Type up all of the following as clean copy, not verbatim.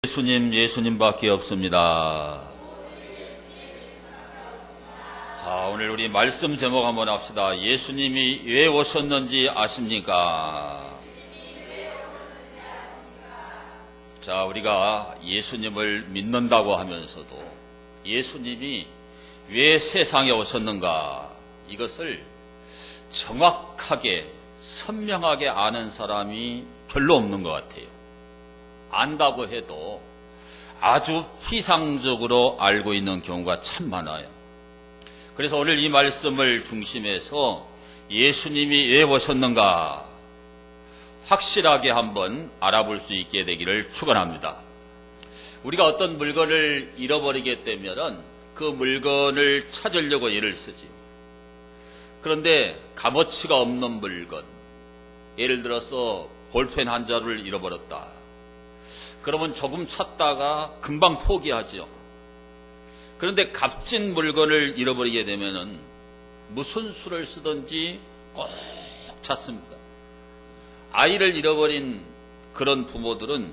예수님밖에 없습니다. 자, 오늘 우리 말씀 제목 한번 합시다. 예수님이 왜 오셨는지 아십니까? 자, 우리가 예수님을 믿는다고 하면서도 예수님이 왜 세상에 오셨는가, 이것을 정확하게 선명하게 아는 사람이 별로 없는 것 같아요. 안다고 해도 아주 피상적으로 알고 있는 경우가 참 많아요. 그래서 오늘 이 말씀을 중심해서 예수님이 왜 오셨는가 확실하게 한번 알아볼 수 있게 되기를 축원합니다. 우리가 어떤 물건을 잃어버리게 되면 그 물건을 찾으려고 애를 쓰지. 그런데 값어치가 없는 물건, 예를 들어서 볼펜 한 자루를 잃어버렸다. 그러면 조금 찾다가 금방 포기하죠. 그런데 값진 물건을 잃어버리게 되면은 무슨 수를 쓰든지 꼭 찾습니다. 아이를 잃어버린 그런 부모들은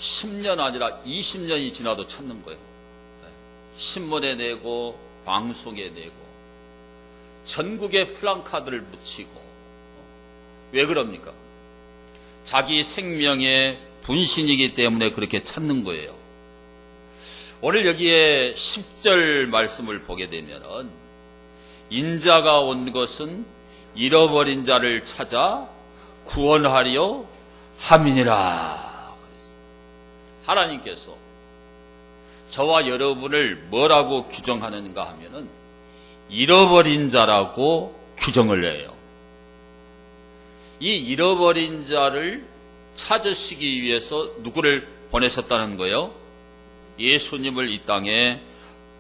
10년 아니라 20년이 지나도 찾는 거예요. 신문에 내고 방송에 내고 전국에 플랜카드를 붙이고. 왜 그럽니까? 자기 생명의 분신이기 때문에 그렇게 찾는 거예요. 오늘 여기에 10절 말씀을 보게 되면 인자가 온 것은 잃어버린 자를 찾아 구원하려 함이니라. 하나님께서 저와 여러분을 뭐라고 규정하는가 하면은 잃어버린 자라고 규정을 해요. 이 잃어버린 자를 찾으시기 위해서 누구를 보내셨다는 거예요? 예수님을 이 땅에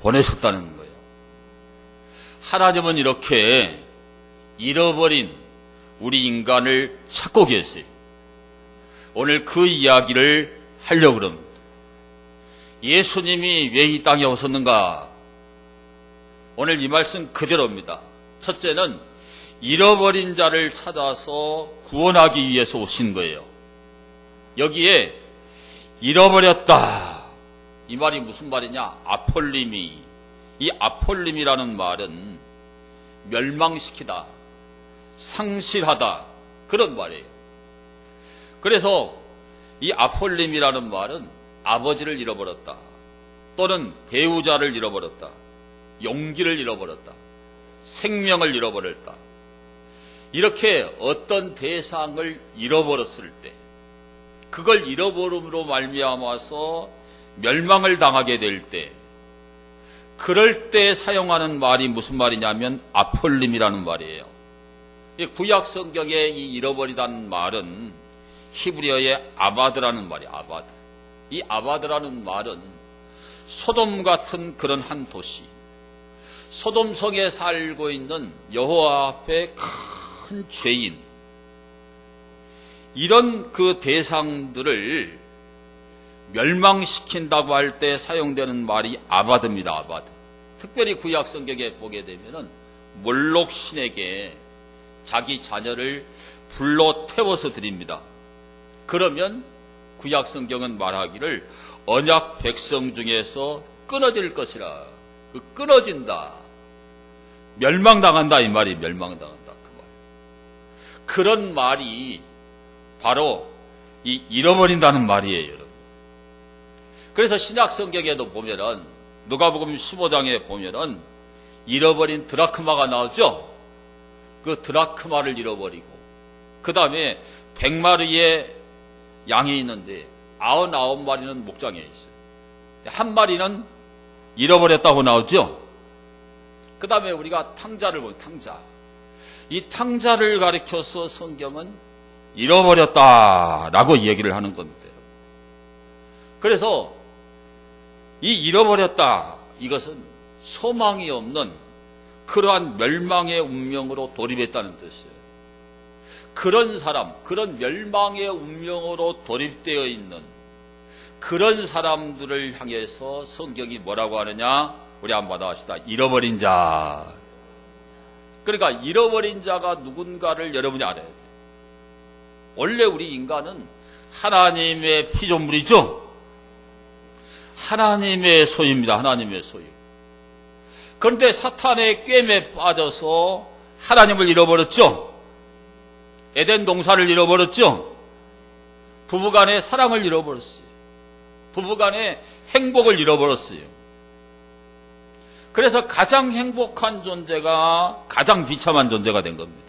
보내셨다는 거예요. 하나님은 이렇게 잃어버린 우리 인간을 찾고 계세요. 오늘 그 이야기를 하려고 합니다. 예수님이 왜 이 땅에 오셨는가? 오늘 이 말씀 그대로입니다. 첫째는 잃어버린 자를 찾아서 구원하기 위해서 오신 거예요. 여기에 잃어버렸다, 이 말이 무슨 말이냐? 아폴림이, 이 아폴림이라는 말은 멸망시키다, 상실하다, 그런 말이에요. 그래서 이 아폴림이라는 말은 아버지를 잃어버렸다, 또는 배우자를 잃어버렸다, 용기를 잃어버렸다, 생명을 잃어버렸다, 이렇게 어떤 대상을 잃어버렸을 때, 그걸 잃어버림으로 말미암아서 멸망을 당하게 될 때, 그럴 때 사용하는 말이 무슨 말이냐면 아폴림이라는 말이에요. 구약 성경에 이 잃어버리다는 말은 히브리어의 아바드라는 말이에요. 아바드. 이 아바드라는 말은 소돔 같은 그런 한 도시, 소돔성에 살고 있는 여호와 앞에 큰 죄인, 이런 그 대상들을 멸망시킨다고 할 때 사용되는 말이 아바드입니다. 아바드. 특별히 구약 성경에 보게 되면은 몰록 신에게 자기 자녀를 불로 태워서 드립니다. 그러면 구약 성경은 말하기를 언약 백성 중에서 끊어질 것이라. 그 끊어진다, 멸망당한다, 이 말이 멸망당한다, 그 말. 그런 말이 바로 이 잃어버린다는 말이에요, 여러분. 그래서 신약 성경에도 보면은 누가복음 15장에 보면은 잃어버린 드라크마가 나오죠. 그 드라크마를 잃어버리고, 그 다음에 100마리의 양이 있는데 99마리는 목장에 있어요. 한 마리는 잃어버렸다고 나오죠. 그 다음에 우리가 탕자를 보면 탕자, 이 탕자를 가리켜서 성경은 잃어버렸다라고 얘기를 하는 겁니다. 그래서 이 잃어버렸다, 이것은 소망이 없는 그러한 멸망의 운명으로 돌입했다는 뜻이에요. 그런 사람, 그런 멸망의 운명으로 돌입되어 있는 그런 사람들을 향해서 성경이 뭐라고 하느냐? 우리 한번 받아봅시다. 잃어버린 자. 그러니까 잃어버린 자가 누군가를 여러분이 알아야 돼요. 원래 우리 인간은 하나님의 피조물이죠. 하나님의 소유입니다. 하나님의 소유. 그런데 사탄의 꿰매 빠져서 하나님을 잃어버렸죠. 에덴 동산을 잃어버렸죠. 부부간의 사랑을 잃어버렸어요. 부부간의 행복을 잃어버렸어요. 그래서 가장 행복한 존재가 가장 비참한 존재가 된 겁니다.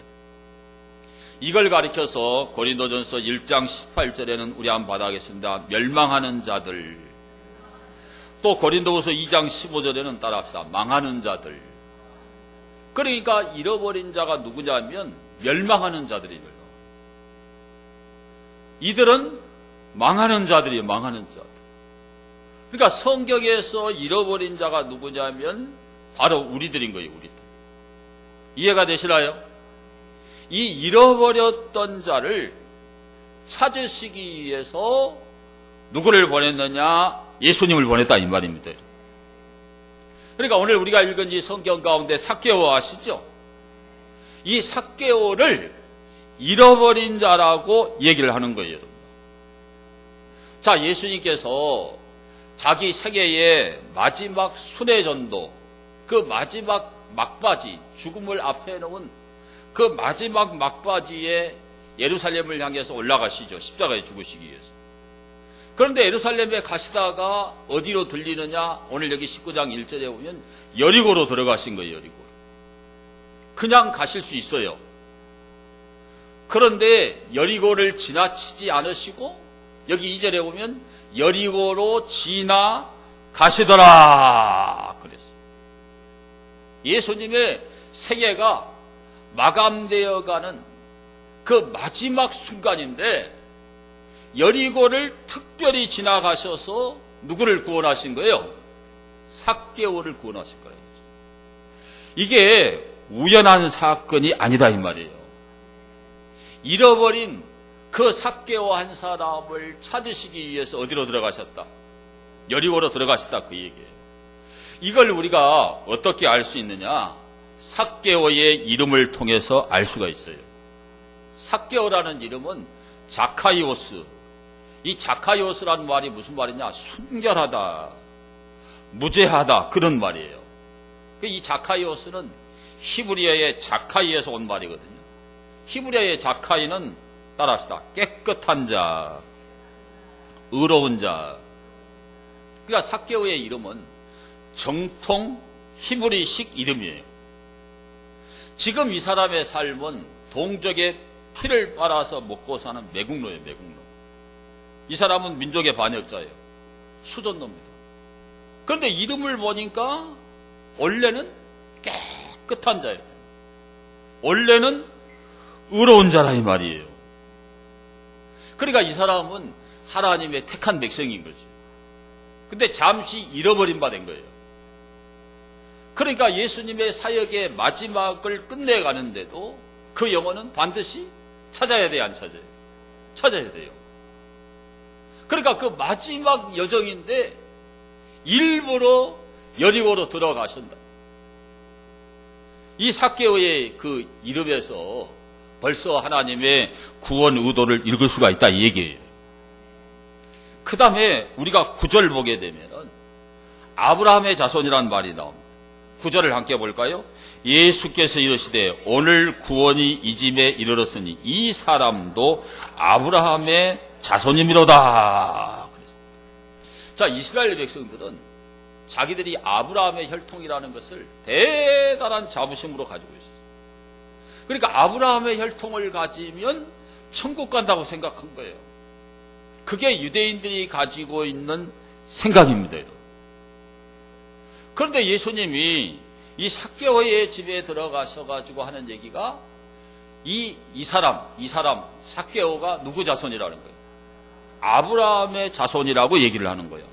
이걸 가리켜서 고린도전서 1장 18절에는 우리 한번 받아가겠습니다. 멸망하는 자들. 또 고린도후서 2장 15절에는 따라합시다. 망하는 자들. 그러니까 잃어버린 자가 누구냐면 멸망하는 자들입니다. 이들은 망하는 자들이에요. 망하는 자들. 그러니까 성경에서 잃어버린 자가 누구냐면 바로 우리들인 거예요. 우리들. 이해가 되시나요? 이 잃어버렸던 자를 찾으시기 위해서 누구를 보냈느냐? 예수님을 보냈다 이 말입니다. 그러니까 오늘 우리가 읽은 이 성경 가운데 삭개오 아시죠? 이 삭개오를 잃어버린 자라고 얘기를 하는 거예요. 자, 예수님께서 자기 생애의 마지막 순회전도, 그 마지막 막바지, 죽음을 앞에 놓은 그 마지막 막바지에 예루살렘을 향해서 올라가시죠. 십자가에 죽으시기 위해서. 그런데 예루살렘에 가시다가 어디로 들리느냐? 오늘 여기 19장 1절에 보면 여리고로 들어가신 거예요. 여리고. 그냥 가실 수 있어요. 그런데 여리고를 지나치지 않으시고 여기 2절에 보면 여리고로 지나가시더라 그랬어요. 예수님의 생애가 마감되어가는 그 마지막 순간인데 여리고를 특별히 지나가셔서 누구를 구원하신 거예요? 삭개오를 구원하실 거예요. 이게 우연한 사건이 아니다 이 말이에요. 잃어버린 그 삭개오 한 사람을 찾으시기 위해서 어디로 들어가셨다? 여리고로 들어가셨다 그 얘기예요. 이걸 우리가 어떻게 알 수 있느냐? 삭개오의 이름을 통해서 알 수가 있어요. 삭개오라는 이름은 자카이오스. 이 자카이오스라는 말이 무슨 말이냐? 순결하다, 무죄하다 그런 말이에요. 이 자카이오스는 히브리어의 자카이에서 온 말이거든요. 히브리어의 자카이는 따라합시다. 깨끗한 자, 의로운 자. 그러니까 삭개오의 이름은 정통 히브리식 이름이에요. 지금 이 사람의 삶은 동족의 피를 빨아서 먹고 사는 매국노예요. 매국노. 이 사람은 민족의 반역자예요. 수전노입니다. 그런데 이름을 보니까 원래는 깨끗한 자예요. 원래는 의로운 자라 이 말이에요. 그러니까 이 사람은 하나님의 택한 백성인 거죠. 근데 잠시 잃어버린 바 된 거예요. 그러니까 예수님의 사역의 마지막을 끝내가는데도 그 영혼은 반드시 찾아야 돼요, 안 찾아야 돼요? 찾아야 돼요. 그러니까 그 마지막 여정인데 일부러 여리고로 들어가신다. 이 삭개오의 그 이름에서 벌써 하나님의 구원 의도를 읽을 수가 있다 이 얘기예요. 그 다음에 우리가 9절 보게 되면은 아브라함의 자손이라는 말이 나옵니다. 9절을 함께 볼까요? 예수께서 이르시되 오늘 구원이 이 집에 이르렀으니 이 사람도 아브라함의 자손이미로다. 그랬습니다. 자, 이스라엘 백성들은 자기들이 아브라함의 혈통이라는 것을 대단한 자부심으로 가지고 있었어요. 그러니까 아브라함의 혈통을 가지면 천국 간다고 생각한 거예요. 그게 유대인들이 가지고 있는 생각입니다. 그런데 예수님이 이 삭개오의 집에 들어가셔가지고 하는 얘기가 이 사람 삭개오가 누구 자손이라는 거예요? 아브라함의 자손이라고 얘기를 하는 거예요.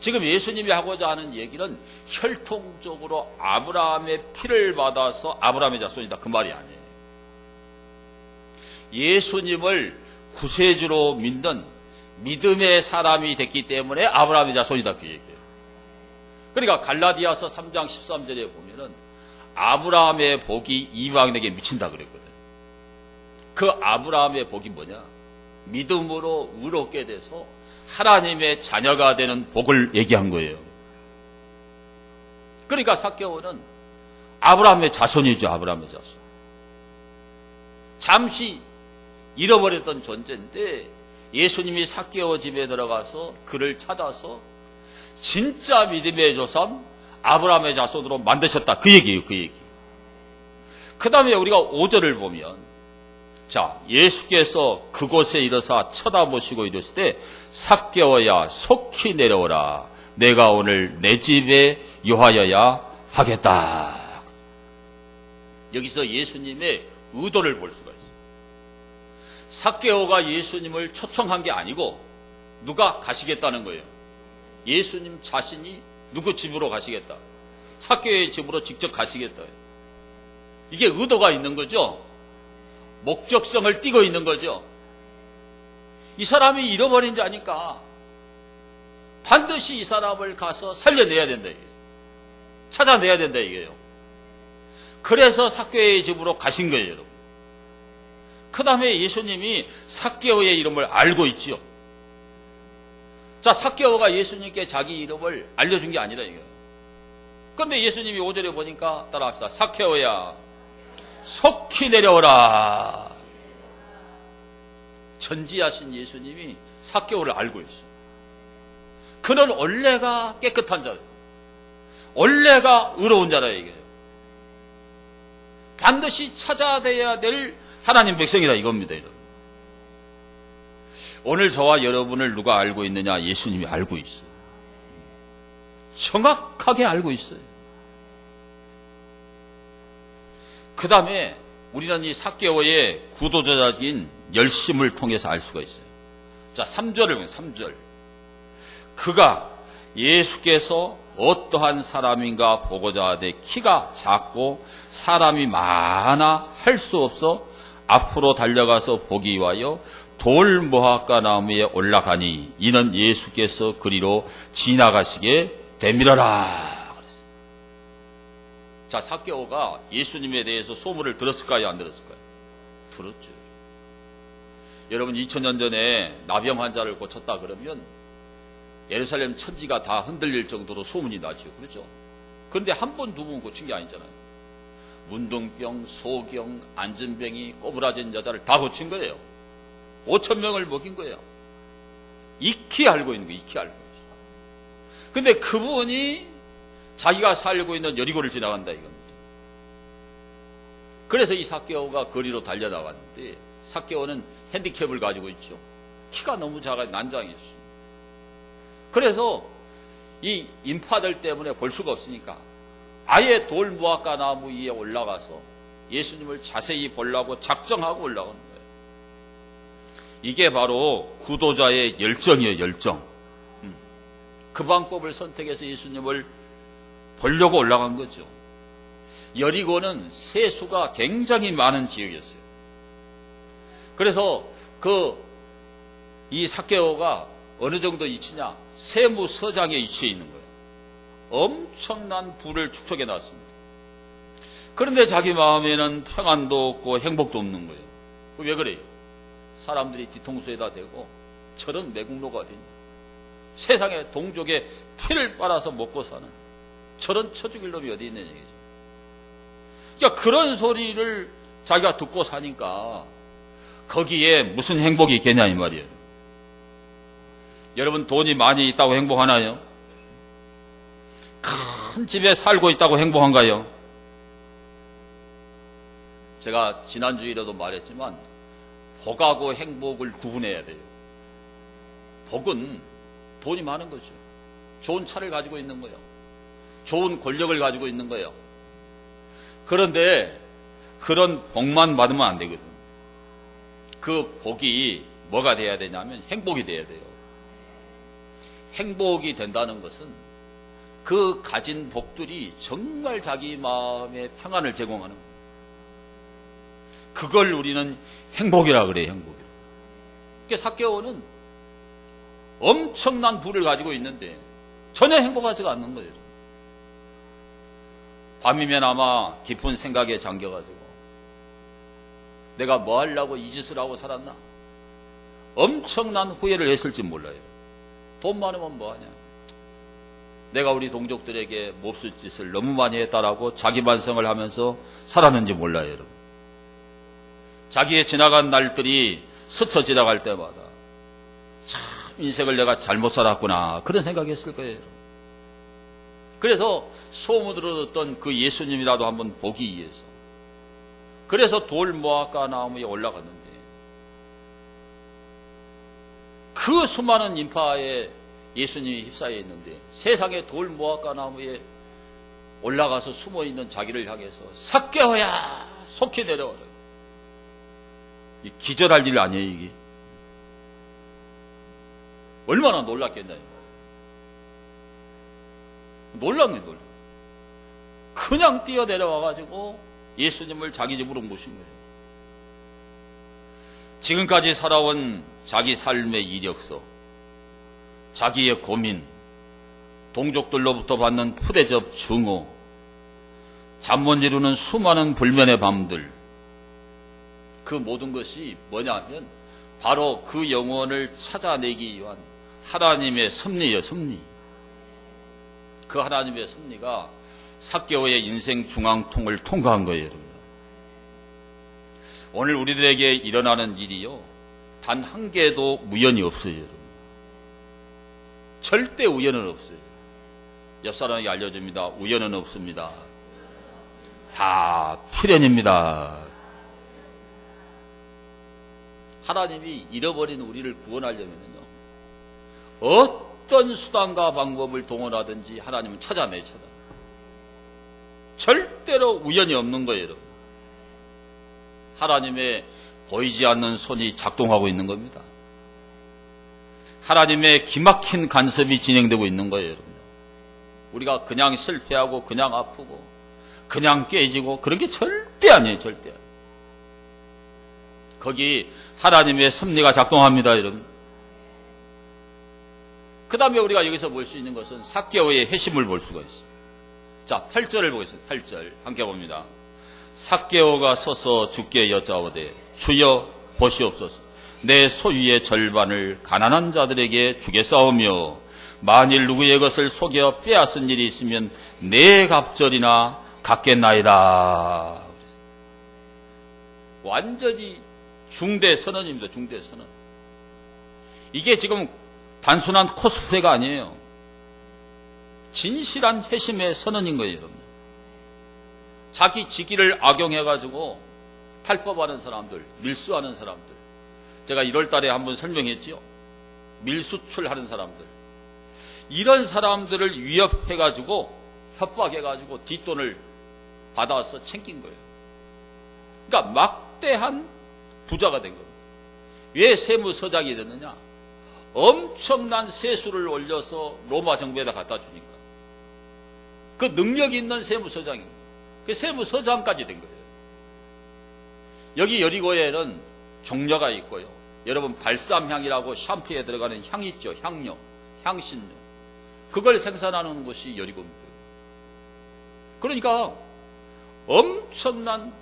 지금 예수님이 하고자 하는 얘기는 혈통적으로 아브라함의 피를 받아서 아브라함의 자손이다 그 말이 아니에요. 예수님을 구세주로 믿는 믿음의 사람이 됐기 때문에 아브라함의 자손이다 그 얘기예요. 그러니까 갈라디아서 3장 13절에 보면은 아브라함의 복이 이방인에게 미친다 그랬거든. 그 아브라함의 복이 뭐냐? 믿음으로 의롭게 돼서 하나님의 자녀가 되는 복을 얘기한 거예요. 그러니까 삭개오는 아브라함의 자손이죠. 아브라함의 자손. 잠시 잃어버렸던 존재인데 예수님이 삭개오 집에 들어가서 그를 찾아서 진짜 믿음의 조상 아브라함의 자손으로 만드셨다. 그 얘기예요. 그 얘기. 그 다음에 우리가 5절을 보면, 자, 예수께서 그곳에 이르사 쳐다보시고 이르실 때 삭개오야 속히 내려오라. 내가 오늘 내 집에 유하여야 하겠다. 여기서 예수님의 의도를 볼 수가 있어요. 삭개오가 예수님을 초청한 게 아니고 누가 가시겠다는 거예요. 예수님 자신이 누구 집으로 가시겠다. 삭개오의 집으로 직접 가시겠다. 이게 의도가 있는 거죠. 목적성을 띠고 있는 거죠. 이 사람이 잃어버린 자니까 반드시 이 사람을 가서 살려내야 된다. 이게요. 찾아내야 된다 이게요. 그래서 삭개오의 집으로 가신 거예요, 여러분. 그 다음에 예수님이 삭개오의 이름을 알고 있지요. 자, 삭개오가 예수님께 자기 이름을 알려준 게 아니라 이거예요. 그런데 예수님이 5절에 보니까 따라합시다. 삭개오야 속히 내려오라. 전지하신 예수님이 삭개오를 알고 있어요. 그는 원래가 깨끗한 자예요. 원래가 의로운 자라 이게요. 반드시 찾아내야 될 하나님 백성이라 이겁니다. 여러분. 오늘 저와 여러분을 누가 알고 있느냐? 예수님이 알고 있어요. 정확하게 알고 있어요. 그 다음에 우리는 이 삭개오의 구도자적인 열심을 통해서 알 수가 있어요. 자, 3절을 보면 3절. 그가 예수께서 어떠한 사람인가 보고자 하되 키가 작고 사람이 많아 할 수 없어 앞으로 달려가서 보기 위하여 돌무화과 나무에 올라가니 이는 예수께서 그리로 지나가시게 되밀어라. 그랬어요. 자, 삭개오가 예수님에 대해서 소문을 들었을까요? 안 들었을까요? 들었죠. 여러분 2000년 전에 나병 환자를 고쳤다 그러면 예루살렘 천지가 다 흔들릴 정도로 소문이 나죠. 그렇죠? 그런데 한 번, 두 번 고친 게 아니잖아요. 문둥병, 소경, 안진병이 꼬부라진 여자를 다 고친 거예요. 5,000명을 먹인 거예요. 익히 알고 있는 거예요. 익히 알고 있어요. 근데 그분이 자기가 살고 있는 여리고를 지나간다 이겁니다. 그래서 이 삭개오가 거리로 달려나갔는데 삭개오는 핸디캡을 가지고 있죠. 키가 너무 작아 난장했어요. 그래서 이 인파들 때문에 볼 수가 없으니까 아예 돌무화과 나무 위에 올라가서 예수님을 자세히 보려고 작정하고 올라가는 거예요. 이게 바로 구도자의 열정이에요. 열정. 그 방법을 선택해서 예수님을 보려고 올라간 거죠. 여리고는 세수가 굉장히 많은 지역이었어요. 그래서 이 삭개오가 어느 정도 위치냐? 세무서장에 위치해 있는 거예요. 엄청난 부를 축적해 놨습니다. 그런데 자기 마음에는 평안도 없고 행복도 없는 거예요. 왜 그래요? 사람들이 뒤통수에다 대고 저런 매국노가 어디 있냐? 세상에 동족의 피를 빨아서 먹고 사는 저런 처죽일 놈이 어디 있는 얘기죠. 그러니까 그런 소리를 자기가 듣고 사니까 거기에 무슨 행복이 있겠냐 이 말이에요. 여러분 돈이 많이 있다고 행복하나요? 큰 집에 살고 있다고 행복한가요? 제가 지난주일에도 말했지만 복하고 행복을 구분해야 돼요. 복은 돈이 많은 거죠. 좋은 차를 가지고 있는 거예요. 좋은 권력을 가지고 있는 거예요. 그런데 그런 복만 받으면 안 되거든. 그 복이 뭐가 돼야 되냐면 행복이 돼야 돼요. 행복이 된다는 것은 그 가진 복들이 정말 자기 마음에 평안을 제공하는 거예요. 그걸 우리는 행복이라 그래요. 행복이라. 그러니까 삭개오는 엄청난 부를 가지고 있는데 전혀 행복하지가 않는 거예요. 밤이면 아마 깊은 생각에 잠겨가지고 내가 뭐 하려고 이 짓을 하고 살았나? 엄청난 후회를 했을지 몰라요. 돈 많으면 뭐하냐. 내가 우리 동족들에게 몹쓸 짓을 너무 많이 했다라고 자기 반성을 하면서 살았는지 몰라요, 여러분. 자기의 지나간 날들이 스쳐 지나갈 때마다 참 인생을 내가 잘못 살았구나 그런 생각했을 거예요. 그래서 소문으로 듣던 그 예수님이라도 한번 보기 위해서 그래서 돌모아까 나무에 올라갔는데 그 수많은 인파에 예수님이 휩싸여 있는데 세상에 돌모아까 나무에 올라가서 숨어있는 자기를 향해서 삭개오야 속히 내려와라. 기절할 일 아니에요 이게. 얼마나 놀랐겠나요. 놀랐네 놀라. 그냥 뛰어내려와가지고 예수님을 자기 집으로 모신 거예요. 지금까지 살아온 자기 삶의 이력서, 자기의 고민, 동족들로부터 받는 푸대접 증오, 잠 못 이루는 수많은 불면의 밤들, 그 모든 것이 뭐냐면 바로 그 영혼을 찾아내기 위한 하나님의 섭리예요, 섭리. 그 하나님의 섭리가 삭개오의 인생 중앙통을 통과한 거예요, 여러분. 오늘 우리들에게 일어나는 일이요, 단 한 개도 우연이 없어요, 여러분. 절대 우연은 없어요. 옆 사람에게 알려줍니다. 우연은 없습니다. 다 필연입니다. 하나님이 잃어버린 우리를 구원하려면요, 어떤 수단과 방법을 동원하든지 하나님은 찾아내. 절대로 우연이 없는 거예요, 여러분. 하나님의 보이지 않는 손이 작동하고 있는 겁니다. 하나님의 기막힌 간섭이 진행되고 있는 거예요, 여러분. 우리가 그냥 실패하고 그냥 아프고 그냥 깨지고 그런 게 절대 아니에요, 절대. 거기 하나님의 섭리가 작동합니다, 여러분. 그 다음에 우리가 여기서 볼 수 있는 것은 삭개오의 회심을 볼 수가 있어요. 자, 8절을 보겠습니다. 8절 함께 봅니다. 삭개오가 서서 주께 여짜오되 주여 보시옵소서. 내 소유의 절반을 가난한 자들에게 주겠사오며 만일 누구의 것을 속여 빼앗은 일이 있으면 내 갑절이나 갚겠나이다. 완전히 중대 선언입니다. 중대 선언. 이게 지금 단순한 코스프레가 아니에요. 진실한 회심의 선언인 거예요, 여러분. 자기 직위를 악용해가지고 탈법하는 사람들, 밀수하는 사람들. 제가 1월 달에 한번 설명했죠. 밀수출하는 사람들. 이런 사람들을 위협해가지고, 협박해가지고 뒷돈을 받아서 챙긴 거예요. 그러니까 막대한 부자가 된 겁니다. 왜 세무서장이 됐느냐? 엄청난 세수를 올려서 로마 정부에다 갖다 주니까. 그 능력 있는 세무서장입니다. 그 세무서장까지 된 거예요. 여기 여리고에는 종려가 있고요. 여러분 발삼향이라고 샴푸에 들어가는 향 있죠. 향료, 향신료. 그걸 생산하는 곳이 여리고입니다. 그러니까 엄청난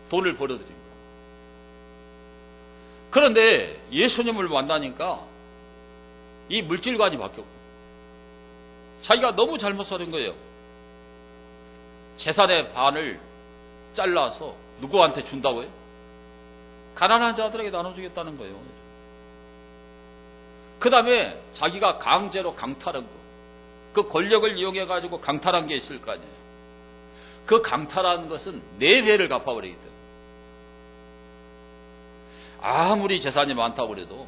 돈을 벌어들입니다. 그런데 예수님을 만나니까 이 물질관이 바뀌었고 자기가 너무 잘못 살은 거예요. 재산의 반을 잘라서 누구한테 준다고요? 가난한 자들에게 나눠주겠다는 거예요. 그 다음에 자기가 강제로 강탈한 거, 그 권력을 이용해가지고 강탈한 게 있을 거 아니에요. 그 강탈한 것은 4배를 갚아버리기 때문에 아무리 재산이 많다고 그래도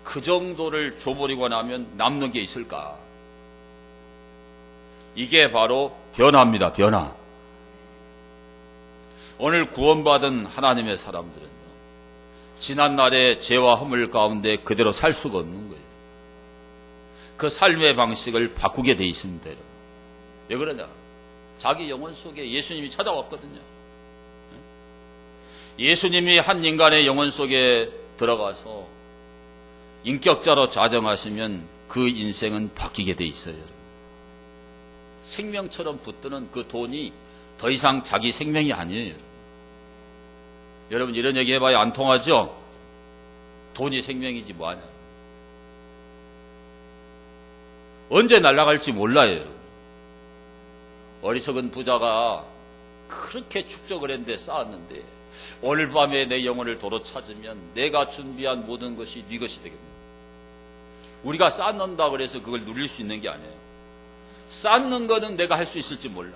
그 정도를 줘버리고 나면 남는 게 있을까? 이게 바로 변화입니다. 변화. 오늘 구원받은 하나님의 사람들은요, 지난날의 죄와 허물 가운데 그대로 살 수가 없는 거예요. 그 삶의 방식을 바꾸게 돼 있습니다. 여러분. 왜 그러냐? 자기 영혼 속에 예수님이 찾아왔거든요. 예수님이 한 인간의 영혼 속에 들어가서 인격자로 자정하시면 그 인생은 바뀌게 돼 있어요. 여러분. 생명처럼 붙드는 그 돈이 더 이상 자기 생명이 아니에요. 여러분 이런 얘기 해봐야 안 통하죠? 돈이 생명이지 뭐하냐. 언제 날아갈지 몰라요. 어리석은 부자가 그렇게 축적을 했는데 쌓았는데 오늘 밤에 내 영혼을 도로 찾으면 내가 준비한 모든 것이 네 것이 되겠네. 우리가 쌓는다 그래서 그걸 누릴 수 있는 게 아니에요. 쌓는 거는 내가 할 수 있을지 몰라.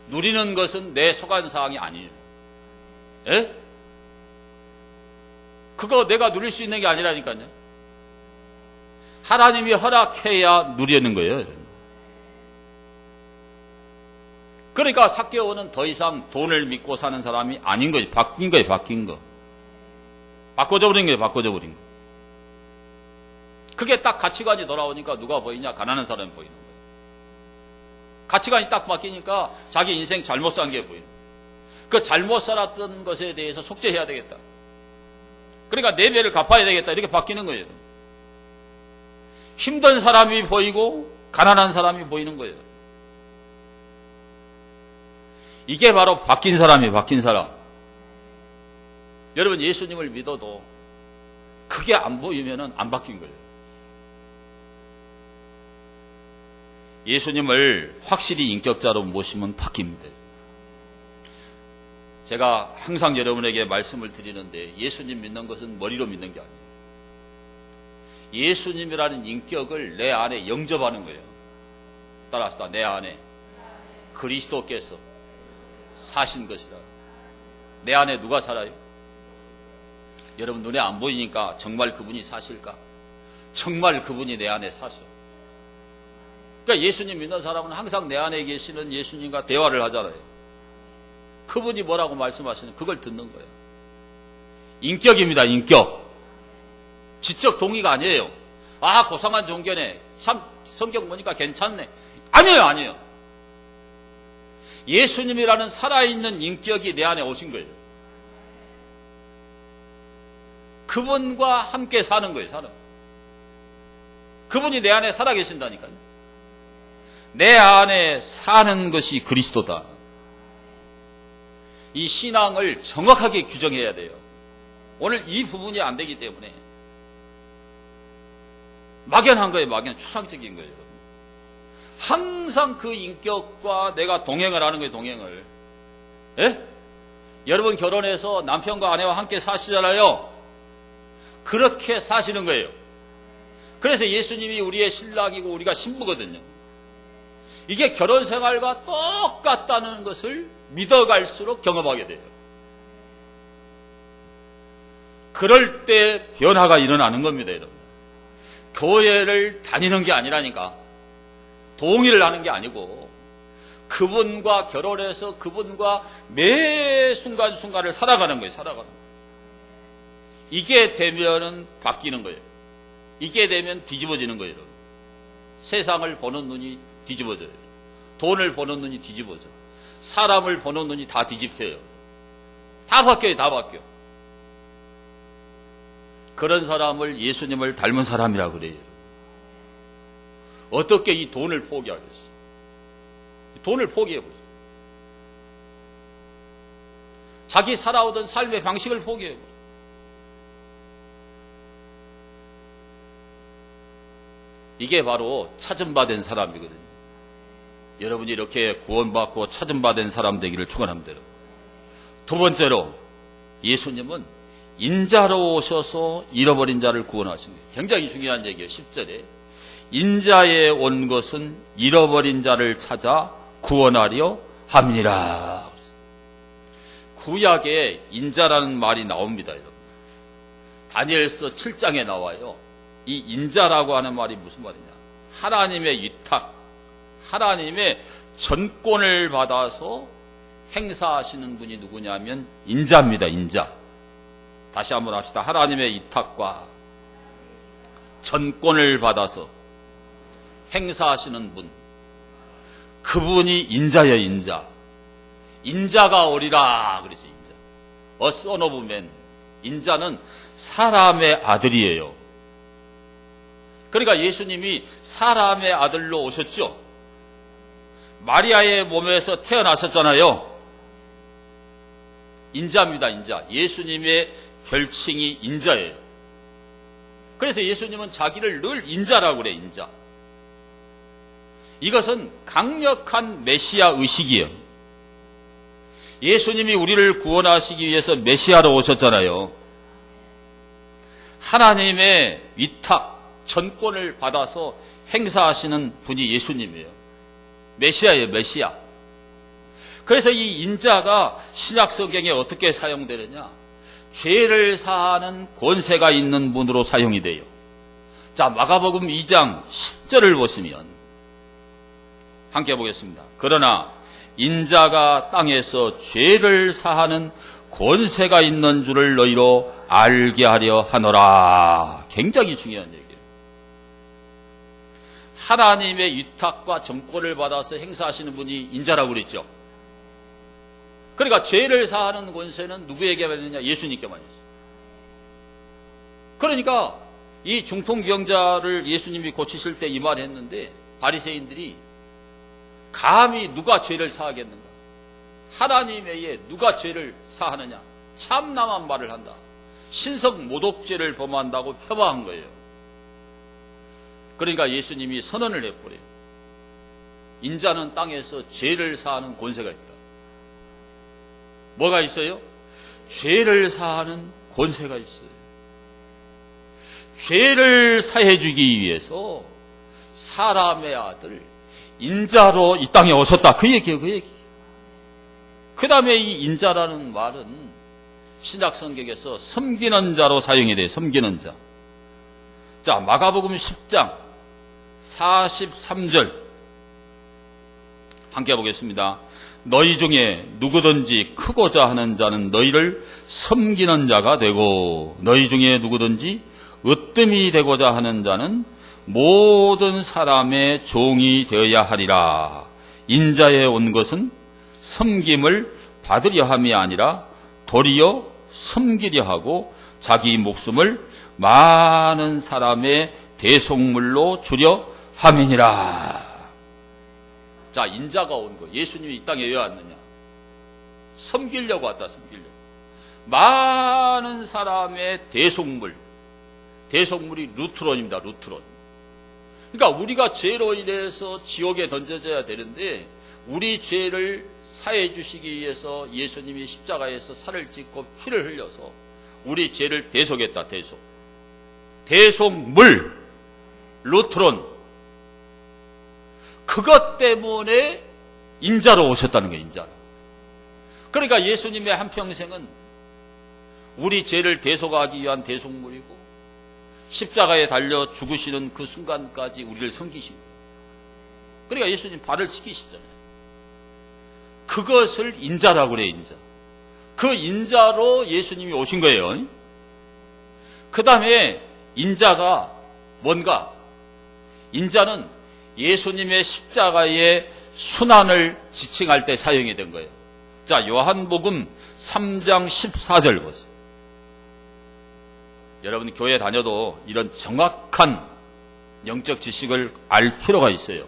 누리는 것은 내 소관사항이 아니에요. 예? 그거 내가 누릴 수 있는 게 아니라니까요. 하나님이 허락해야 누리는 거예요. 그러니까 삭개오는 더 이상 돈을 믿고 사는 사람이 아닌 거예요. 바뀐 거예요. 바뀐 거. 바꿔져 버린 거예요. 바꿔져 버린 거. 그게 딱 가치관이 돌아오니까 누가 보이냐? 가난한 사람이 보이는 거예요. 가치관이 딱 바뀌니까 자기 인생 잘못 산 게 보이는 거예요. 그 잘못 살았던 것에 대해서 속죄해야 되겠다. 그러니까 내 배를 갚아야 되겠다. 이렇게 바뀌는 거예요. 힘든 사람이 보이고 가난한 사람이 보이는 거예요. 이게 바로 바뀐 사람이에요. 바뀐 사람. 여러분 예수님을 믿어도 그게 안 보이면 안 바뀐 거예요. 예수님을 확실히 인격자로 모시면 바뀝니다. 제가 항상 여러분에게 말씀을 드리는데 예수님 믿는 것은 머리로 믿는 게 아니에요. 예수님이라는 인격을 내 안에 영접하는 거예요. 따라합시다. 내 안에 그리스도께서 사신 것이라. 내 안에 누가 살아요? 여러분 눈에 안 보이니까 정말 그분이 사실까? 정말 그분이 내 안에 사셔. 그러니까 예수님 믿는 사람은 항상 내 안에 계시는 예수님과 대화를 하잖아요. 그분이 뭐라고 말씀하시는 그걸 듣는 거예요. 인격입니다. 인격. 지적 동의가 아니에요. 아 고상한 종교네. 참 성경 보니까 괜찮네. 아니에요. 아니에요. 예수님이라는 살아있는 인격이 내 안에 오신 거예요. 그분과 함께 사는 거예요. 사는. 그분이 내 안에 살아계신다니까요. 내 안에 사는 것이 그리스도다. 이 신앙을 정확하게 규정해야 돼요. 오늘 이 부분이 안 되기 때문에 막연한 거예요. 막연, 추상적인 거예요. 항상 그 인격과 내가 동행을 하는 거예요. 동행을. 예? 여러분 결혼해서 남편과 아내와 함께 사시잖아요. 그렇게 사시는 거예요. 그래서 예수님이 우리의 신랑이고 우리가 신부거든요. 이게 결혼 생활과 똑같다는 것을 믿어갈수록 경험하게 돼요. 그럴 때 변화가 일어나는 겁니다, 여러분. 교회를 다니는 게 아니라니까. 동의를 하는 게 아니고 그분과 결혼해서 그분과 매 순간순간을 살아가는 거예요. 살아가는 거예요. 이게 되면은 바뀌는 거예요. 이게 되면 뒤집어지는 거예요. 여러분. 세상을 보는 눈이 뒤집어져요. 돈을 보는 눈이 뒤집어져. 사람을 보는 눈이 다 뒤집혀요. 다 바뀌어요. 다 바뀌어. 그런 사람을 예수님을 닮은 사람이라고 그래요. 어떻게 이 돈을 포기하겠어? 돈을 포기해버렸어. 자기 살아오던 삶의 방식을 포기해버렸어. 이게 바로 찾음받은 사람이거든요. 여러분이 이렇게 구원받고 찾음받은 사람 되기를 축원합니다. 두 번째로 예수님은 인자로 오셔서 잃어버린 자를 구원하신 거예요. 굉장히 중요한 얘기예요. 10절에 인자에 온 것은 잃어버린 자를 찾아 구원하려 함이니라. 구약에 인자라는 말이 나옵니다. 여러분. 다니엘서 7장에 나와요. 이 인자라고 하는 말이 무슨 말이냐? 하나님의 위탁, 하나님의 전권을 받아서 행사하시는 분이 누구냐면 인자입니다. 인자. 다시 한번 합시다. 하나님의 위탁과 전권을 받아서 행사하시는 분, 그분이 인자예요. 인자. 인자가 오리라 그래서 인자. A son of man. 인자는 사람의 아들이에요. 그러니까 예수님이 사람의 아들로 오셨죠. 마리아의 몸에서 태어나셨잖아요. 인자입니다. 인자. 예수님의 별칭이 인자예요. 그래서 예수님은 자기를 늘 인자라고 그래요. 인자. 이것은 강력한 메시아 의식이에요. 예수님이 우리를 구원하시기 위해서 메시아로 오셨잖아요. 하나님의 위탁, 전권을 받아서 행사하시는 분이 예수님이에요. 메시아예요, 메시아. 그래서 이 인자가 신약 성경에 어떻게 사용되느냐? 죄를 사하는 권세가 있는 분으로 사용이 돼요. 자, 마가복음 2장 10절을 보시면 함께 보겠습니다. 그러나 인자가 땅에서 죄를 사하는 권세가 있는 줄을 너희로 알게 하려 하노라. 굉장히 중요한 얘기예요. 하나님의 위탁과 정권을 받아서 행사하시는 분이 인자라고 그랬죠. 그러니까 죄를 사하는 권세는 누구에게만 있느냐? 예수님께만 있어요. 그러니까 이 중풍병자를 예수님이 고치실 때 이 말 했는데 바리새인들이 감히 누가 죄를 사하겠는가? 하나님 외에 누가 죄를 사하느냐? 참남한 말을 한다. 신성 모독죄를 범한다고 폄하한 거예요. 그러니까 예수님이 선언을 해버려요. 인자는 땅에서 죄를 사하는 권세가 있다. 뭐가 있어요? 죄를 사하는 권세가 있어요. 죄를 사해주기 위해서 사람의 아들 인자로 이 땅에 오셨다. 그 얘기예요, 그 얘기. 그 다음에 이 인자라는 말은 신약 성경에서 섬기는 자로 사용이 돼요. 섬기는 자. 자, 마가복음 10장 43절 함께 보겠습니다. 너희 중에 누구든지 크고자 하는 자는 너희를 섬기는 자가 되고 너희 중에 누구든지 으뜸이 되고자 하는 자는 모든 사람의 종이 되어야 하리라. 인자에 온 것은 섬김을 받으려 함이 아니라 도리어 섬기려 하고 자기 목숨을 많은 사람의 대속물로 주려 함이니라. 자, 인자가 온 거. 예수님이 이 땅에 왜 왔느냐? 섬기려고 왔다, 섬기려고. 많은 사람의 대속물. 대속물이 루트론입니다, 루트론. 그러니까 우리가 죄로 인해서 지옥에 던져져야 되는데 우리 죄를 사해 주시기 위해서 예수님이 십자가에서 살을 찢고 피를 흘려서 우리 죄를 대속했다, 대속. 대속물, 루트론. 그것 때문에 인자로 오셨다는 거예요, 인자로. 그러니까 예수님의 한평생은 우리 죄를 대속하기 위한 대속물이고 십자가에 달려 죽으시는 그 순간까지 우리를 섬기신 거예요. 그러니까 예수님 발을 씻기시잖아요. 그것을 인자라고 그래요, 인자. 그 인자로 예수님이 오신 거예요. 그 다음에 인자가 뭔가? 인자는 예수님의 십자가의 순환을 지칭할 때 사용이 된 거예요. 자, 요한복음 3장 14절 보세요. 여러분 교회 다녀도 이런 정확한 영적 지식을 알 필요가 있어요.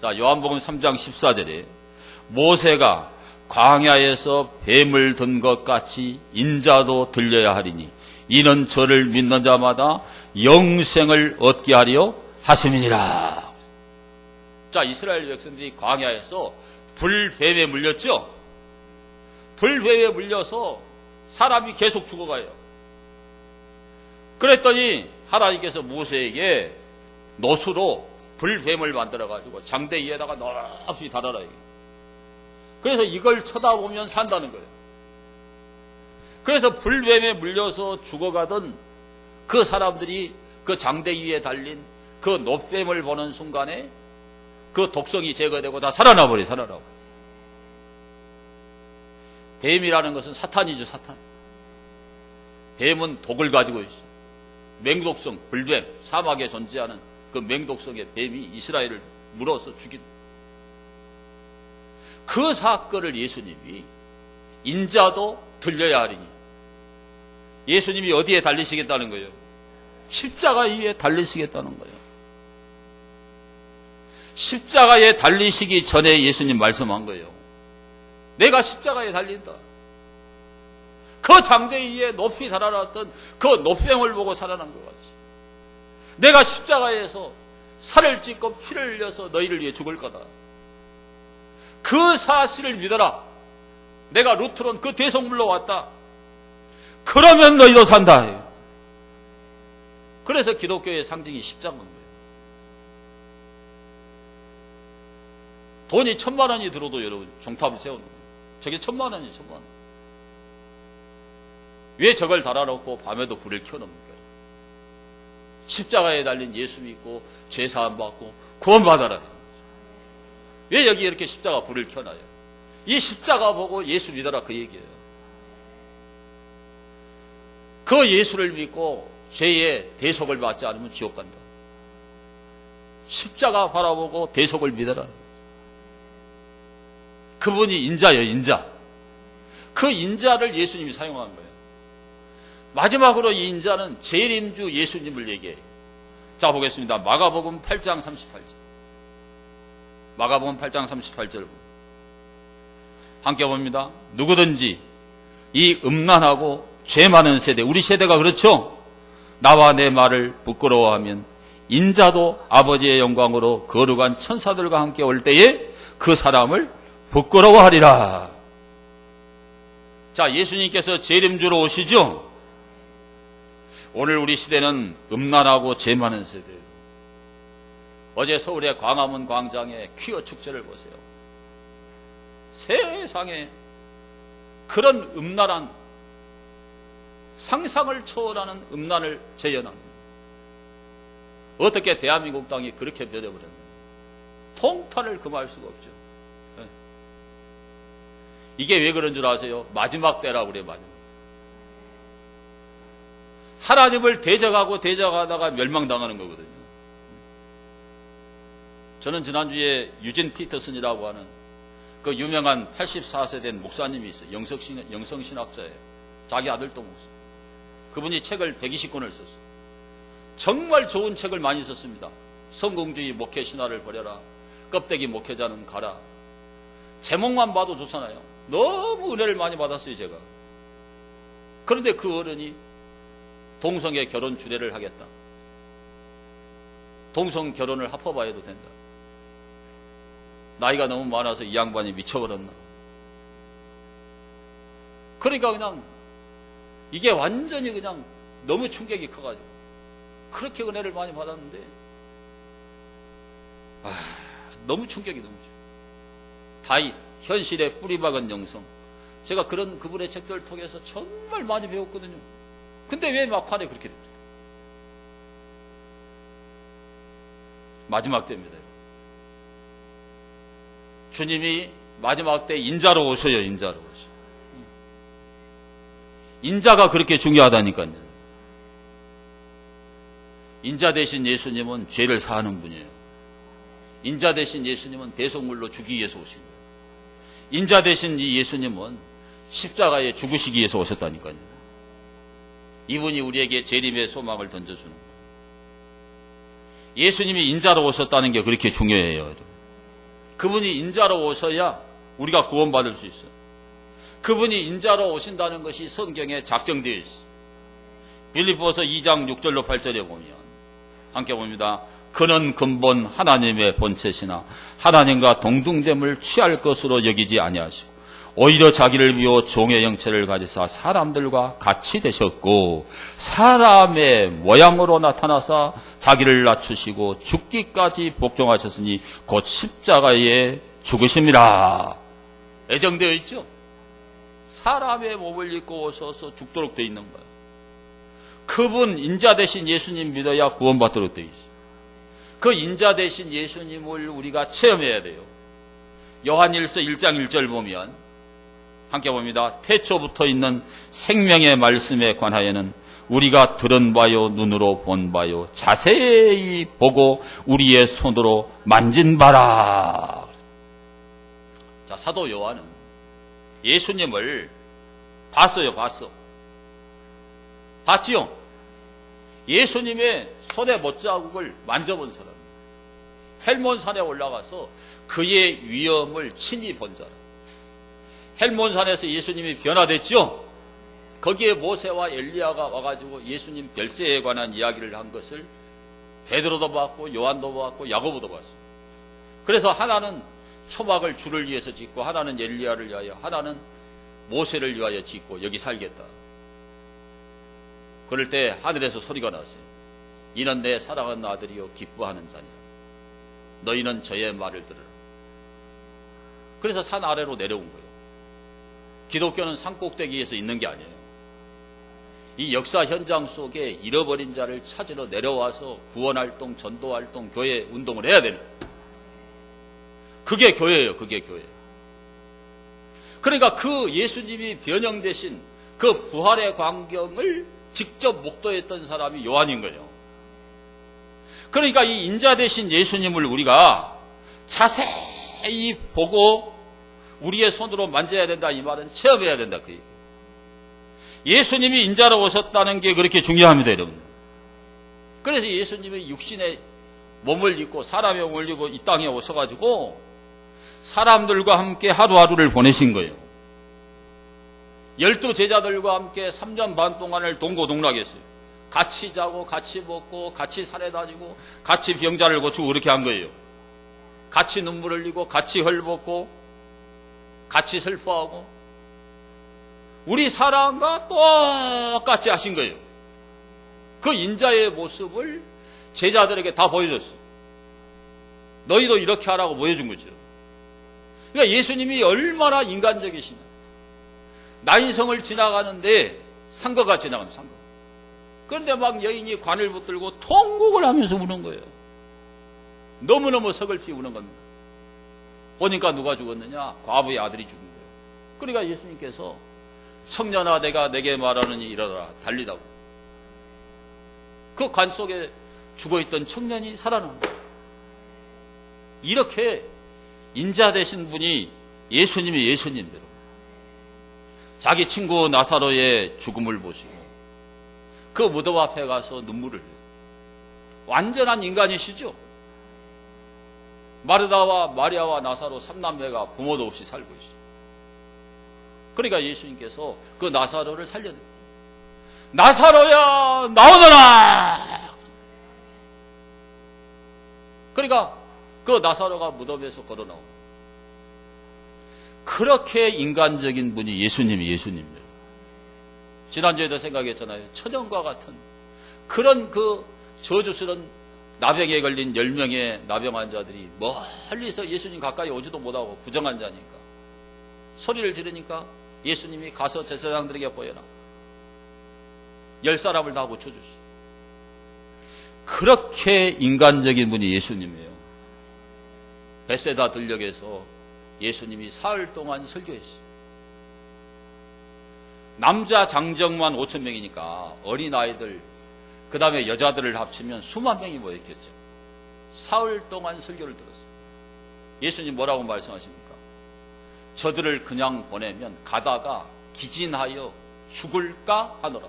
자, 요한복음 3장 14절에 모세가 광야에서 뱀을 든 것 같이 인자도 들려야 하리니 이는 저를 믿는 자마다 영생을 얻게 하려 하심이니라. 자, 이스라엘 백성들이 광야에서 불뱀에 물렸죠? 불뱀에 물려서 사람이 계속 죽어가요. 그랬더니 하나님께서 모세에게 노수로 불뱀을 만들어가지고 장대 위에다가 높이 달아라. 그래서 이걸 쳐다보면 산다는 거예요. 그래서 불뱀에 물려서 죽어가던 그 사람들이 그 장대 위에 달린 그 노뱀을 보는 순간에 그 독성이 제거되고 다 살아나버려요, 살아나고. 뱀이라는 것은 사탄이죠, 사탄. 뱀은 독을 가지고 있어요. 맹독성, 불뱀, 사막에 존재하는 그 맹독성의 뱀이 이스라엘을 물어서 죽인. 그 사건을 예수님이 인자도 들려야 하리니. 예수님이 어디에 달리시겠다는 거예요? 십자가 위에 달리시겠다는 거예요. 십자가에 달리시기 전에 예수님 말씀한 거예요. 내가 십자가에 달린다. 그 장대 위에 높이 달아났던 그 노뱀을 보고 살아난 것 같이 내가 십자가에서 살을 찢고 피를 흘려서 너희를 위해 죽을 거다. 그 사실을 믿어라. 내가 루트론 그 대성물로 왔다. 그러면 너희도 산다. 그래서 기독교의 상징이 십자가인 거예요. 돈이 1,000만 원이 들어도 여러분 종탑을 세우는 거예요. 저게 1,000만 원이에요. 1,000만 원. 왜 저걸 달아놓고 밤에도 불을 켜놓습니까? 십자가에 달린 예수 믿고 죄사함 받고 구원받아라. 왜 여기 이렇게 십자가 불을 켜놔요? 이 십자가 보고 예수 믿어라 그 얘기예요. 그 예수를 믿고 죄의 대속을 받지 않으면 지옥 간다. 십자가 바라보고 대속을 믿어라. 그분이 인자예요, 인자. 그 인자를 예수님이 사용한 거예요. 마지막으로 이 인자는 재림주 예수님을 얘기해요. 자, 보겠습니다. 마가복음 8장 38절. 마가복음 8장 38절. 함께 봅니다. 누구든지 이 음란하고 죄 많은 세대, 우리 세대가 그렇죠? 나와 내 말을 부끄러워하면 인자도 아버지의 영광으로 거룩한 천사들과 함께 올 때에 그 사람을 부끄러워하리라. 자, 예수님께서 재림주로 오시죠? 오늘 우리 시대는 음란하고 죄 많은 세대예요. 어제 서울의 광화문 광장에 퀴어 축제를 보세요. 세상에 그런 음란한, 상상을 초월하는 음란을 재현합니다. 어떻게 대한민국 땅이 그렇게 변해버렸나? 통탄을 금할 수가 없죠. 네. 이게 왜 그런 줄 아세요? 마지막 때라고 그래요. 마지막. 하나님을 대적하다가 멸망당하는 거거든요. 저는 지난주에 유진 피터슨이라고 하는 그 유명한 84세 된 목사님이 있어요. 영성신학자예요. 자기 아들도 목사. 그분이 책을 120권을 썼어요. 정말 좋은 책을 많이 썼습니다. 성공주의 목회 신화를 버려라. 껍데기 목회자는 가라. 제목만 봐도 좋잖아요. 너무 은혜를 많이 받았어요, 제가. 그런데 그 어른이 동성애 결혼 주례를 하겠다. 동성 결혼을 합법화 해도 된다. 나이가 너무 많아서 이 양반이 미쳐버렸나. 그러니까 그냥 이게 완전히 그냥 너무 충격이 커가지고 그렇게 은혜를 많이 받았는데 너무 충격이 너무 죠. 다이 현실의 뿌리박은 영성. 제가 그런 그분의 책들을 통해서 정말 많이 배웠거든요. 근데 왜 막판에 그렇게 됩니까? 마지막 때입니다. 주님이 마지막 때 인자로 오셔요. 인자로 오셔. 인자가 그렇게 중요하다니까요. 인자 대신 예수님은 죄를 사하는 분이에요. 인자 대신 예수님은 대속물로 주기 위해서 오신 거예요. 인자 대신 이 예수님은 십자가에 죽으시기 위해서 오셨다니까요. 이분이 우리에게 재림의 소망을 던져주는 거예요. 예수님이 인자로 오셨다는 게 그렇게 중요해요. 그분이 인자로 오셔야 우리가 구원받을 수 있어요. 그분이 인자로 오신다는 것이 성경에 작정되어 있어요. 빌립보서 2장 6절로 8절에 보면 함께 봅니다. 그는 근본 하나님의 본체시나 하나님과 동등됨을 취할 것으로 여기지 아니하시고 오히려 자기를 비워 종의 형체를 가지사 사람들과 같이 되셨고 사람의 모양으로 나타나사 자기를 낮추시고 죽기까지 복종하셨으니 곧 십자가에 죽으심이라. 애정되어 있죠. 사람의 몸을 입고 오셔서 죽도록 되어 있는 거예요. 그분 인자 대신 예수님 믿어야 구원받도록 되어 있어요. 그 인자 대신 예수님을 우리가 체험해야 돼요. 요한일서 1장 1절 보면 함께 봅니다. 태초부터 있는 생명의 말씀에 관하여는 우리가 들은 바요 눈으로 본 바요 자세히 보고 우리의 손으로 만진 바라. 자, 사도 요한은 예수님을 봤어요. 봤지요? 예수님의 손의 못자국을 만져본 사람. 헬몬산에 올라가서 그의 위엄을 친히 본 사람. 헬몬산에서 예수님이 변화됐죠? 거기에 모세와 엘리야가 와가지고 예수님 별세에 관한 이야기를 한 것을 베드로도 봤고 요한도 봤고 야고보도 봤어요. 그래서 하나는 초막을 주를 위해서 짓고 하나는 엘리야를 위하여 하나는 모세를 위하여 짓고 여기 살겠다. 그럴 때 하늘에서 소리가 났어요. 이는 내 사랑하는 아들이요 기뻐하는 자니라. 너희는 저의 말을 들으라. 그래서 산 아래로 내려온 거예요. 기독교는 산 꼭대기에서 있는 게 아니에요. 이 역사 현장 속에 잃어버린 자를 찾으러 내려와서 구원활동, 전도활동, 교회 운동을 해야 되는 거예요. 그게 교회예요. 그게 교회. 그러니까 그 예수님이 변형되신 그 부활의 광경을 직접 목도했던 사람이 요한인 거예요. 그러니까 이 인자 되신 예수님을 우리가 자세히 보고 우리의 손으로 만져야 된다, 이 말은 체험해야 된다. 그 예수님이 인자로 오셨다는 게 그렇게 중요합니다, 여러분. 그래서 예수님이 육신의 몸을 입고 사람의 몸을 입고 이 땅에 오셔가지고 사람들과 함께 하루하루를 보내신 거예요. 12 제자들과 함께 3년 반 동안을 동고동락했어요. 같이 자고 같이 먹고 같이 산에 다니고 같이 병자를 고치고 그렇게 한 거예요. 같이 눈물 흘리고 같이 헐벗고 같이 슬퍼하고 우리 사람과 똑같이 하신 거예요. 그 인자의 모습을 제자들에게 다 보여줬어요. 너희도 이렇게 하라고 보여준 거죠. 그러니까 예수님이 얼마나 인간적이시냐. 나인성을 지나가는데 상거가 지나갑니다. 상거. 그런데 막 여인이 관을 붙들고 통곡을 하면서 우는 거예요. 너무너무 서글피 우는 겁니다. 보니까 누가 죽었느냐? 과부의 아들이 죽은 거예요. 그러니까 예수님께서 청년아 내가 내게 말하느니 일어나라 달리다고. 그 관 속에 죽어있던 청년이 살아난 거예요. 이렇게 인자 되신 분이 예수님이 예수님대로 자기 친구 나사로의 죽음을 보시고 그 무덤 앞에 가서 눈물을 흘려요. 완전한 인간이시죠. 마르다와 마리아와 나사로 3남매가 부모도 없이 살고 있어요. 그러니까 예수님께서 그 나사로를 살려내요. 나사로야 나오너라. 그러니까 그 나사로가 무덤에서 걸어 나옵니다. 그렇게 인간적인 분이 예수님이 예수님입니다. 지난주에도 생각했잖아요. 천연과 같은 그런 그 저주스런 나병에 걸린 10명의 나병 환자들이 멀리서 예수님 가까이 오지도 못하고 부정한 자니까 소리를 지르니까 예수님이 가서 제사장들에게 보여라. 10사람을 다 고쳐주시오. 그렇게 인간적인 분이 예수님이에요. 베세다 들녘에서 예수님이 사흘 동안 설교했어요. 남자 장정만 5,000명이니까 어린아이들 그 다음에 여자들을 합치면 수만 명이 모였겠죠. 사흘 동안 설교를 들었어요. 예수님 뭐라고 말씀하십니까? 저들을 그냥 보내면 가다가 기진하여 죽을까 하노라.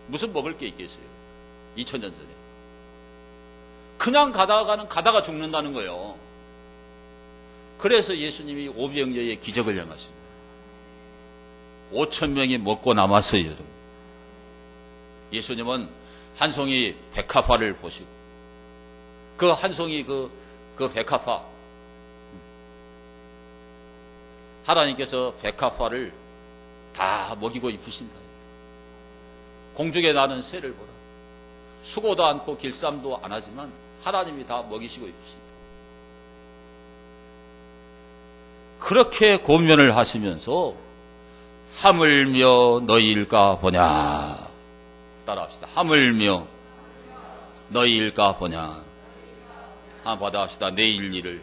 무슨 먹을 게 있겠어요? 2000년 전에. 그냥 가다가 죽는다는 거예요. 그래서 예수님이 오병이어의 기적을 행하십니다. 5,000명이 먹고 남았어요, 여러분. 예수님은 한 송이 백합화를 보시고 그 한 송이 그 백합화 하나님께서 백합화를 다 먹이고 입히신다. 공중에 나는 새를 보라. 수고도 않고 길쌈도 안 하지만 하나님이 다 먹이시고 입히신다. 그렇게 고면을 하시면서 하물며 너희일까 보냐. 따라합시다. 하물며 너희일까 보냐. 한번 받아합시다. 내일 일을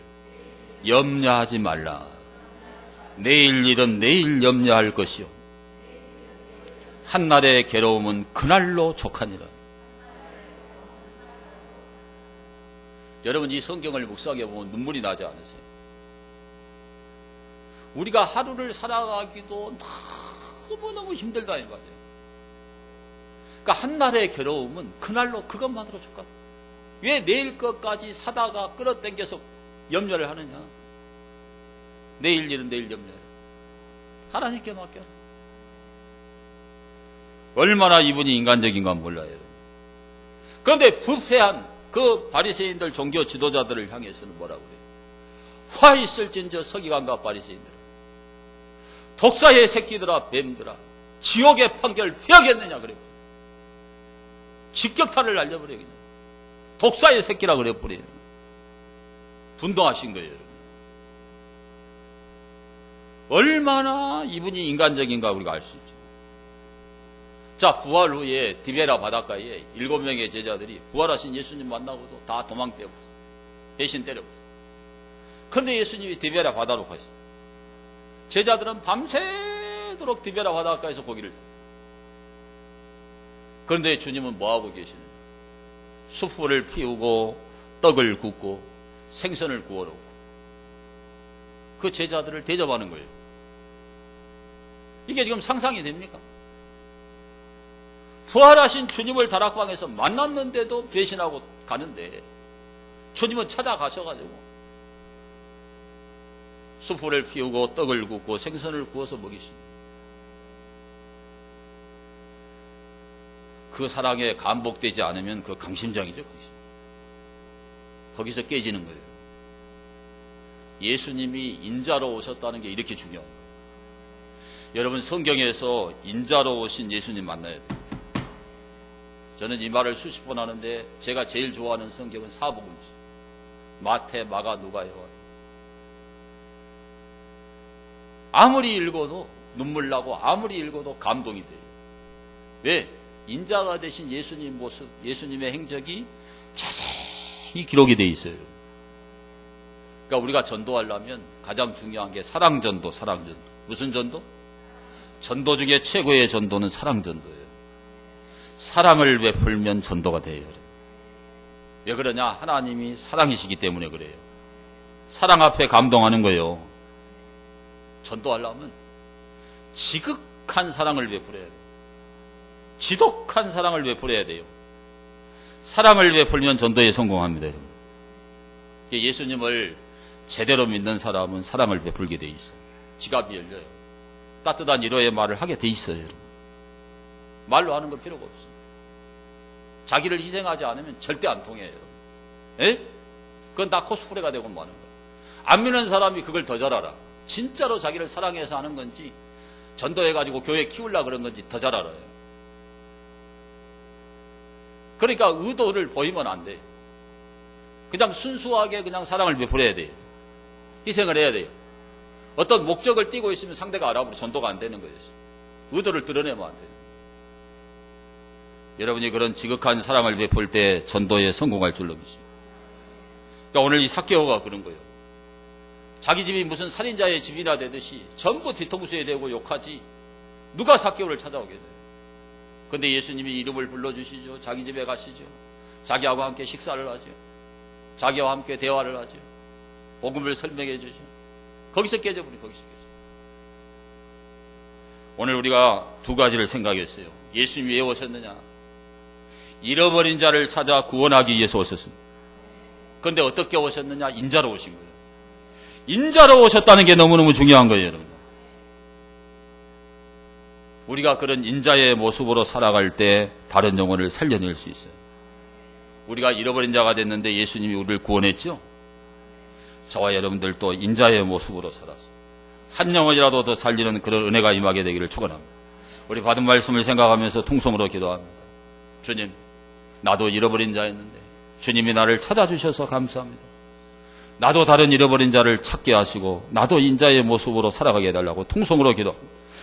염려하지 말라. 내일 일은 내일 염려할 것이요 한날의 괴로움은 그날로 족하니라. 여러분 이 성경을 묵상해 보면 눈물이 나지 않으세요? 우리가 하루를 살아가기도 너무너무 힘들다 이 말이에요. 그러니까 한날의 괴로움은 그날로 그것만으로 족하다. 왜 내일 것까지 사다가 끌어당겨서 염려를 하느냐. 내일 일은 내일 염려해라. 하나님께 맡겨라. 얼마나 이분이 인간적인가 몰라요. 그런데 부패한 그 바리새인들 종교 지도자들을 향해서는 뭐라고 그래요? 화 있을진저 서기관과 바리새인들, 독사의 새끼들아, 뱀들아, 지옥의 판결 피하겠느냐 그래요. 직격탄을 날려버려요. 그냥 독사의 새끼라 그래버려요. 분노하신 거예요, 여러분. 얼마나 이분이 인간적인가 우리가 알 수 있죠. 자, 부활 후에 디베라 바닷가에 7명의 제자들이 부활하신 예수님 만나고도 다 도망 빼버렸어요. 대신 때려버렸어요. 그런데 예수님이 디베라 바다로 가시죠. 제자들은 밤새도록 디베라 바닷가에서 고기를 잡아요. 그런데 주님은 뭐하고 계시느냐? 숯불을 피우고 떡을 굽고 생선을 구워놓고 그 제자들을 대접하는 거예요. 이게 지금 상상이 됩니까? 부활하신 주님을 다락방에서 만났는데도 배신하고 가는데 주님은 찾아가셔가지고 숯불을 피우고 떡을 굽고 생선을 구워서 먹이십니다. 그 사랑에 감복되지 않으면 그 강심장이죠. 거기서 깨지는 거예요. 예수님이 인자로 오셨다는 게 이렇게 중요합니다. 여러분, 성경에서 인자로 오신 예수님 만나야 돼요. 저는 이 말을 수십 번 하는데 제가 제일 좋아하는 성경은 사복음서. 마태, 마가, 누가, 요한. 아무리 읽어도 눈물 나고 아무리 읽어도 감동이 돼요. 왜? 인자가 되신 예수님 모습, 예수님의 행적이 자세히 기록이 돼 있어요. 그러니까 우리가 전도하려면 가장 중요한 게 사랑전도, 사랑전도. 무슨 전도? 전도 중에 최고의 전도는 사랑전도예요. 사랑을 베풀면 전도가 돼요. 왜 그러냐? 하나님이 사랑이시기 때문에 그래요. 사랑 앞에 감동하는 거예요. 전도하려면 지극한 사랑을 베풀어야 돼요. 지독한 사랑을 베풀어야 돼요. 사랑을 베풀면 전도에 성공합니다. 예수님을 제대로 믿는 사람은 사랑을 베풀게 돼 있어요. 지갑이 열려요. 따뜻한 위로의 말을 하게 돼 있어요. 말로 하는 거 필요가 없습니다. 자기를 희생하지 않으면 절대 안 통해요. 예? 그건 다 코스프레가 되고 마는 거예요. 안 믿는 사람이 그걸 더 잘 알아. 진짜로 자기를 사랑해서 하는 건지 전도해가지고 교회 키우려고 그런 건지 더 잘 알아요. 그러니까 의도를 보이면 안 돼요. 그냥 순수하게 그냥 사랑을 베풀어야 돼요. 희생을 해야 돼요. 어떤 목적을 띠고 있으면 상대가 알아보고 전도가 안 되는 거예요. 의도를 드러내면 안 돼요. 여러분이 그런 지극한 사랑을 베풀 때 전도에 성공할 줄로 믿습니다. 그러니까 오늘 이 삭개오가 그런 거예요. 자기 집이 무슨 살인자의 집이나 되듯이 전부 뒤통수에 대고 욕하지 누가 삭개오를 찾아오게 돼요. 그런데 예수님이 이름을 불러주시죠. 자기 집에 가시죠. 자기하고 함께 식사를 하죠. 자기와 함께 대화를 하죠. 복음을 설명해 주죠. 거기서 깨져버려. 거기서 깨져. 오늘 우리가 두 가지를 생각했어요. 예수님이 왜 오셨느냐? 잃어버린 자를 찾아 구원하기 위해서 오셨습니다. 그런데 어떻게 오셨느냐? 인자로 오신 거예요. 인자로 오셨다는 게 너무너무 중요한 거예요, 여러분. 우리가 그런 인자의 모습으로 살아갈 때 다른 영혼을 살려낼 수 있어요. 우리가 잃어버린 자가 됐는데 예수님이 우리를 구원했죠? 저와 여러분들도 인자의 모습으로 살아서 한 영혼이라도 더 살리는 그런 은혜가 임하게 되기를 축원합니다. 우리 받은 말씀을 생각하면서 통성으로 기도합니다. 주님, 나도 잃어버린 자였는데 주님이 나를 찾아주셔서 감사합니다. 나도 다른 잃어버린 자를 찾게 하시고 나도 인자의 모습으로 살아가게 해달라고 통성으로 기도합니다.